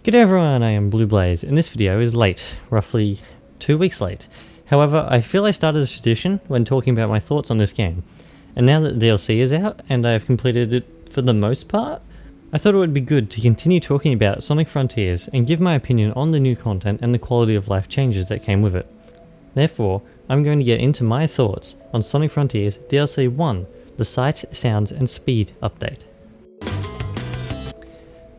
G'day everyone, I am BlueBlaze, and this video is late, roughly 2 weeks late. However, I feel I started a tradition when talking about my thoughts on this game, and now that the DLC is out and I have completed it for the most part, I thought it would be good to continue talking about Sonic Frontiers and give my opinion on the new content and the quality of life changes that came with it. Therefore, I'm going to get into my thoughts on Sonic Frontiers DLC 1, the Sights, Sounds and Speed update.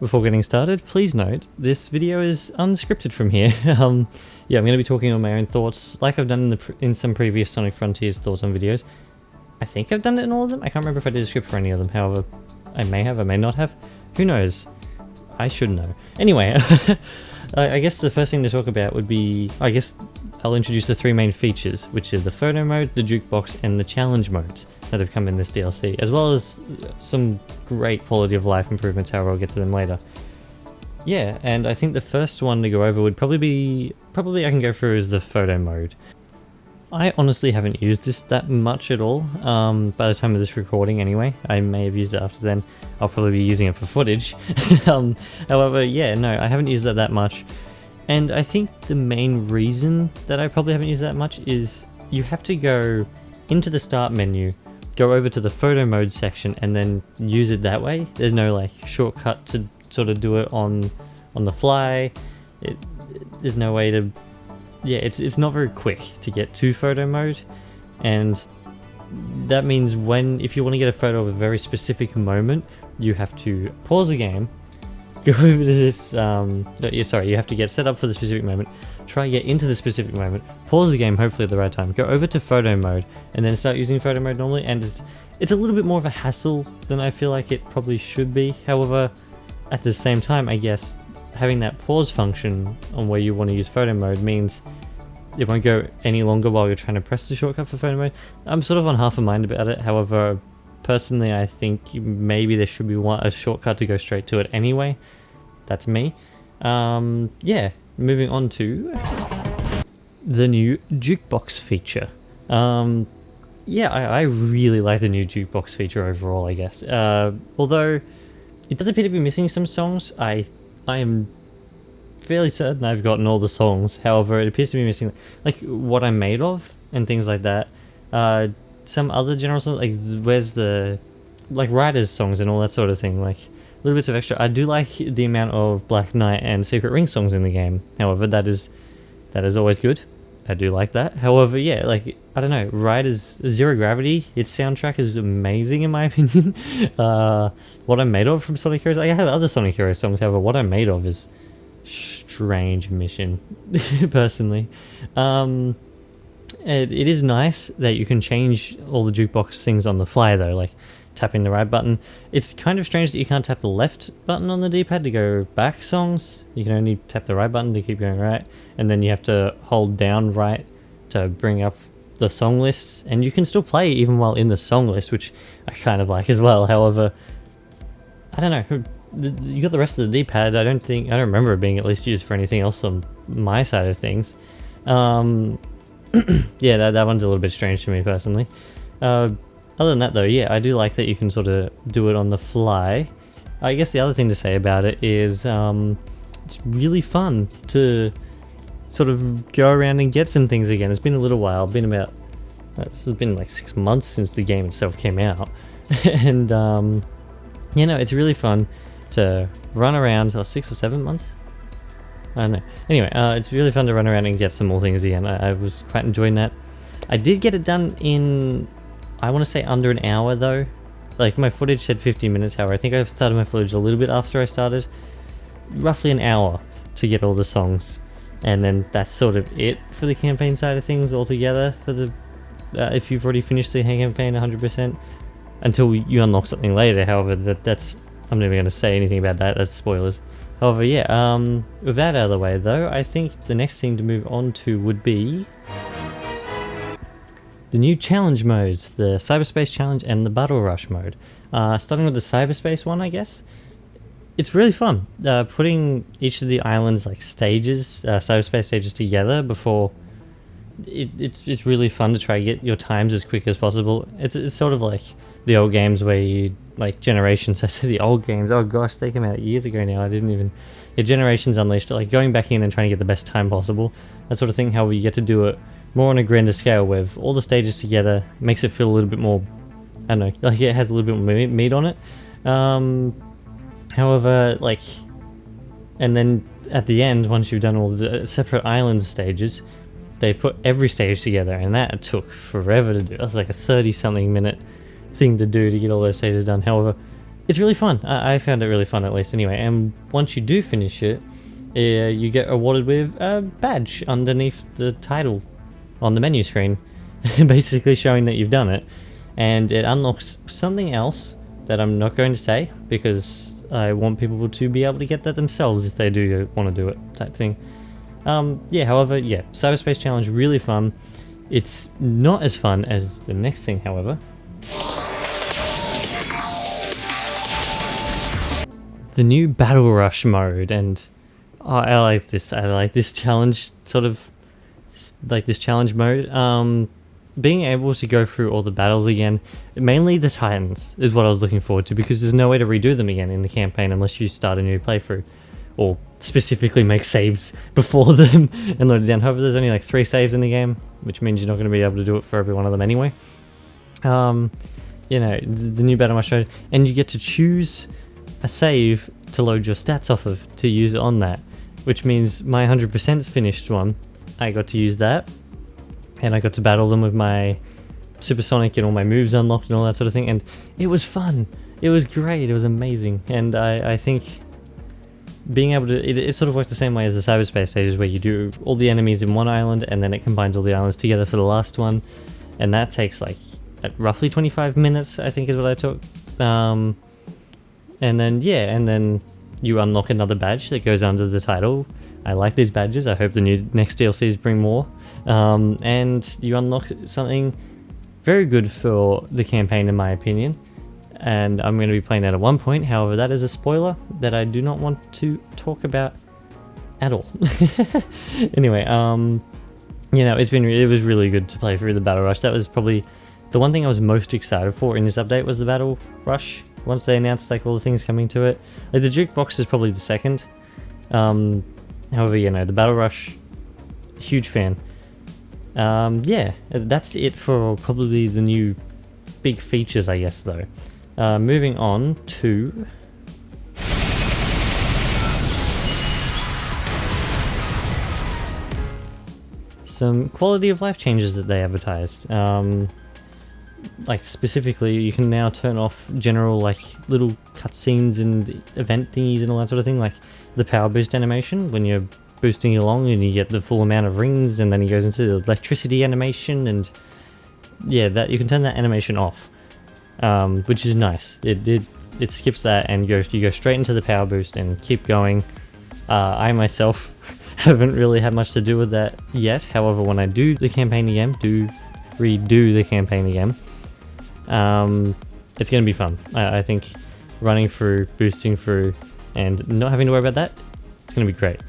Before getting started, please note, this video is unscripted from here. I'm going to be talking on my own thoughts, like I've done in some previous Sonic Frontiers thoughts on videos. I think I've done it in all of them. I can't remember if I did a script for any of them, however, I may have, I may not have. Who knows? I should know. Anyway, I guess the first thing to talk about would be, I'll introduce the three main features, which are the photo mode, the jukebox, and the challenge modes that have come in this DLC, as well as some great quality of life improvements, however I'll get to them later. Yeah, and I think the first one to go over would probably I can go through is the photo mode. I honestly haven't used this that much at all, by the time of this recording anyway. I may have used it after then. I'll probably be using it for footage. However, yeah, no, I haven't used it that much. And I think the main reason that I probably haven't used it that much is you have to go into the start menu, go over to the photo mode section, and then use it that way. There's no like shortcut to sort of do it on the fly. There's no way to, yeah, it's not very quick to get to photo mode, and that means if you want to get a photo of a very specific moment, you have to pause the game, go over to this, you have to get set up for the specific moment, try to get into the specific moment, pause the game hopefully at the right time, go over to photo mode, and then start using photo mode normally, and it's a little bit more of a hassle than I feel like it probably should be. However, at the same time, I guess having that pause function on where you want to use photo mode means it won't go any longer while you're trying to press the shortcut for photo mode. I'm sort of on half a mind about it. However, personally I think maybe there should be a shortcut to go straight to it anyway. That's me. Yeah, moving on to the new jukebox feature. Yeah, I really like the new jukebox feature overall, I guess. Although it does appear to be missing some songs, I am fairly certain I've gotten all the songs. However, it appears to be missing like What I'm Made Of and things like that. Some other general songs, like where's the Riders songs and all that sort of thing, like little bits of extra. I do like the amount of Black Knight and Secret Ring songs in the game. However, that is always good. I do like that. However, yeah, like, I don't know, Riders Zero Gravity, its soundtrack is amazing in my opinion. What I'm Made Of from Sonic Heroes, like, I have other Sonic Heroes songs, however, What I'm Made Of is strange mission, personally. It is nice that you can change all the jukebox things on the fly though, like tapping the right button. It's kind of strange that you can't tap the left button on the D-pad to go back songs. You can only tap the right button to keep going right, and then you have to hold down right to bring up the song lists, and you can still play even while in the song list, which I kind of like as well. However, I don't know, you got the rest of the D-pad. I don't remember it being at least used for anything else on my side of things. Yeah, that one's a little bit strange to me personally. Other than that though, yeah, I do like that you can sort of do it on the fly. I guess the other thing to say about it is it's really fun to sort of go around and get some things again. It's been a little while, this has been like 6 months since the game itself came out. And you know, it's really fun to run around, 6 or 7 months? I don't know. Anyway, it's really fun to run around and get some more things again. I was quite enjoying that. I did get it done in, I want to say under an hour though. Like my footage said 15 minutes, however I think I started my footage a little bit after I started. Roughly an hour to get all the songs. And then that's sort of it for the campaign side of things altogether, for the if you've already finished the campaign 100%. Until you unlock something later, however, that's I'm never going to say anything about that, that's spoilers. However, yeah, with that out of the way though, I think the next thing to move on to would be the new challenge modes, the Cyberspace Challenge and the Battle Rush mode. Starting with the Cyberspace one, I guess. It's really fun, putting each of the islands like stages, cyberspace stages together before. It's really fun to try to get your times as quick as possible. It's sort of like the old games where you, like Generations, I said the old games, oh gosh, they came out years ago now, I didn't even Generations Unleashed, like going back in and trying to get the best time possible, that sort of thing. However, you get to do it more on a grander scale with all the stages together, makes it feel a little bit more, I don't know, like it has a little bit more meat on it. However, like, and then at the end, once you've done all the separate island stages, they put every stage together, and that took forever to do. That was like a 30-something minute thing to do to get all those stages done. However, it's really fun. I found it really fun, at least anyway. And once you do finish it, you get awarded with a badge underneath the title on the menu screen, basically showing that you've done it. And it unlocks something else that I'm not going to say, because I want people to be able to get that themselves if they do want to do it, type thing. Yeah, however, yeah, Cyberspace Challenge, really fun. It's not as fun as the next thing, however. The new Battle Rush mode, and I like this. I like this challenge, sort of, like this challenge mode. Being able to go through all the battles again, mainly the Titans, is what I was looking forward to, because there's no way to redo them again in the campaign unless you start a new playthrough, or specifically make saves before them and load it down. However, there's only like 3 saves in the game, which means you're not going to be able to do it for every one of them anyway. You know, the new Battle Rush mode, and you get to choose a save to load your stats off of to use it on that, which means my 100% finished one, I got to use that, and I got to battle them with my supersonic and all my moves unlocked and all that sort of thing, and it was fun. It was great. It was amazing, and I think being able to, it sort of works the same way as the cyberspace stages, where you do all the enemies in one island and then it combines all the islands together for the last one, and that takes like roughly 25 minutes, I think is what I took. And then yeah, and then you unlock another badge that goes under the title. I like these badges. I hope the new next DLCs bring more. And you unlock something very good for the campaign, in my opinion. And I'm going to be playing that at one point. However, that is a spoiler that I do not want to talk about at all. Anyway, you know, it was really good to play through the Battle Rush. That was probably the one thing I was most excited for in this update, was the Battle Rush. Once they announced like all the things coming to it, like the jukebox is probably the second. However, you know, the Battle Rush, huge fan. Yeah, that's it for probably the new big features, I guess, though. Moving on to some quality of life changes that they advertised. Like specifically, you can now turn off general like little cutscenes and event thingies and all that sort of thing, like the power boost animation when you're boosting along and you get the full amount of rings, and then he goes into the electricity animation, and yeah, that you can turn that animation off, which is nice. It skips that and you go straight into the power boost and keep going. I myself haven't really had much to do with that yet. However, when I do the campaign again, redo the campaign again, it's going to be fun. I think running through, boosting through, and not having to worry about that, it's going to be great.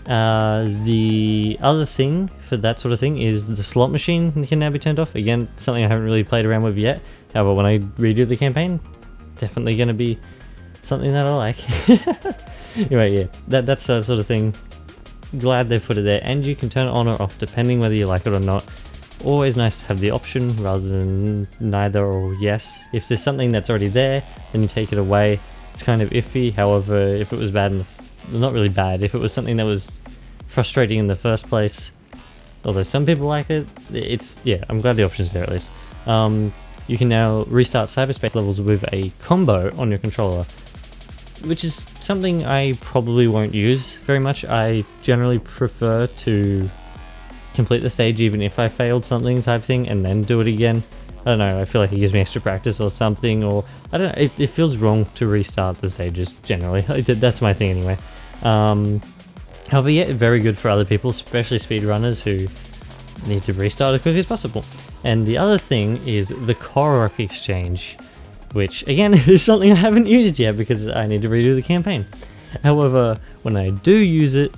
The other thing for that sort of thing is the slot machine can now be turned off. Again, something I haven't really played around with yet. However, when I redo the campaign, definitely going to be something that I like. Anyway, yeah, that's the sort of thing. Glad they put it there, and you can turn it on or off depending whether you like it or not. Always nice to have the option rather than neither or yes. If there's something that's already there, then you take it away. It's kind of iffy. However, if it was bad, not really bad, if it was something that was frustrating in the first place, although some people like it, yeah, I'm glad the option's there at least. You can now restart cyberspace levels with a combo on your controller, which is something I probably won't use very much. I generally prefer to complete the stage even if I failed something type thing and then do it again. I don't know, I feel like it gives me extra practice or something, or I don't know, it feels wrong to restart the stages generally. That's my thing anyway. However, yeah, very good for other people, especially speedrunners who need to restart as quickly as possible. And the other thing is the Korok exchange, which again is something I haven't used yet because I need to redo the campaign. However, when I do use it,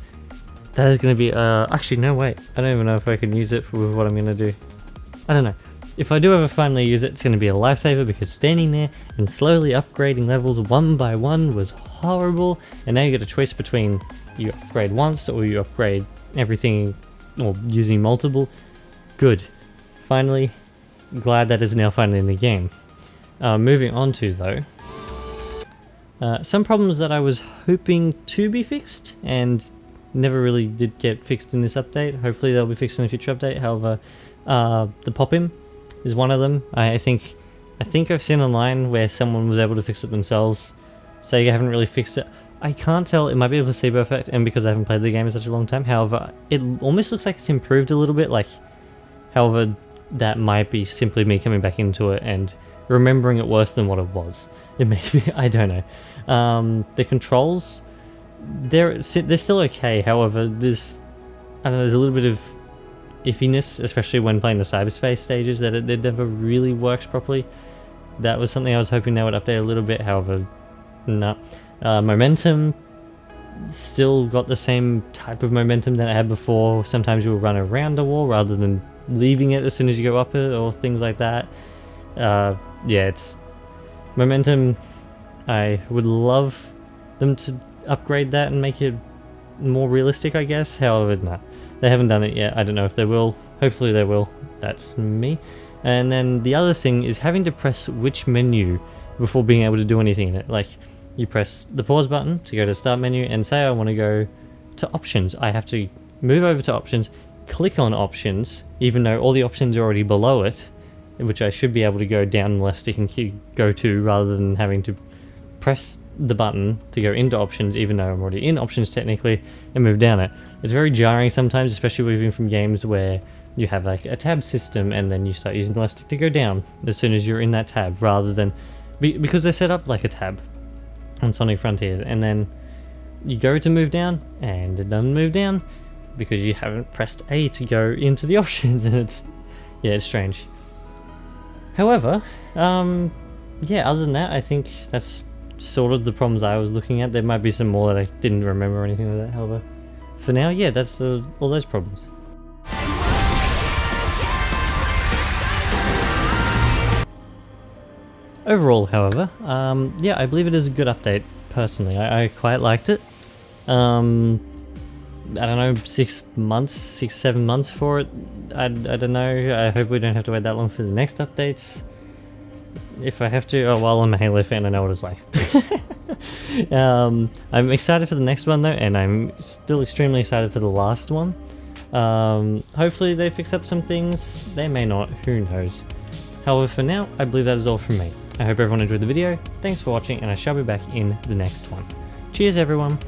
that is going to be, actually no wait, I don't even know if I can use it with what I'm going to do. I don't know. If I do ever finally use it, it's going to be a lifesaver, because standing there and slowly upgrading levels one by one was horrible, and now you get a choice between you upgrade once or you upgrade everything or using multiple. Good. Finally, glad that is now finally in the game. Moving on to though, some problems that I was hoping to be fixed and never really did get fixed in this update. Hopefully they'll be fixed in a future update. However, the pop-in is one of them. I think I've seen online where someone was able to fix it themselves. So you haven't really fixed it. I can't tell, it might be a placebo effect and because I haven't played the game in such a long time. However, it almost looks like it's improved a little bit. However, that might be simply me coming back into it and remembering it worse than what it was. It may be, I don't know. The controls, they're still okay. However, there's a little bit of iffiness, especially when playing the cyberspace stages, that it never really works properly. That was something I was hoping they would update a little bit. However, no. Momentum, still got the same type of momentum that I had before. Sometimes you'll run around a wall rather than leaving it as soon as you go up it or things like that. Yeah, it's momentum. I would love them to upgrade that and make it more realistic, I guess. However, no, they haven't done it yet. I don't know if they will. Hopefully they will. That's me. And then the other thing is having to press which menu before being able to do anything in it. Like, you press the pause button to go to start menu and say I want to go to options. I have to move over to options, click on options, even though all the options are already below it, which I should be able to go down the left stick and go to, rather than having to press the button to go into options, even though I'm already in options technically, and move down it. It's very jarring sometimes, especially moving from games where you have like a tab system and then you start using the left stick to go down as soon as you're in that tab, rather than because they're set up like a tab on Sonic Frontiers, and then you go to move down and it doesn't move down because you haven't pressed A to go into the options, and it's strange. However, yeah, other than that, I think that's sort of the problems I was looking at. There might be some more that I didn't remember or anything like that. However, for now, yeah, that's all those problems. Overall, however, yeah, I believe it is a good update, personally. I quite liked it. I don't know, 6 months, 7 months for it. I don't know, I hope we don't have to wait that long for the next updates. If I have to, oh well, I'm a Halo fan, I know what it's like. I'm excited for the next one though, and I'm still extremely excited for the last one. Hopefully they fix up some things, they may not, who knows. However, for now, I believe that is all from me. I hope everyone enjoyed the video, thanks for watching, and I shall be back in the next one. Cheers everyone!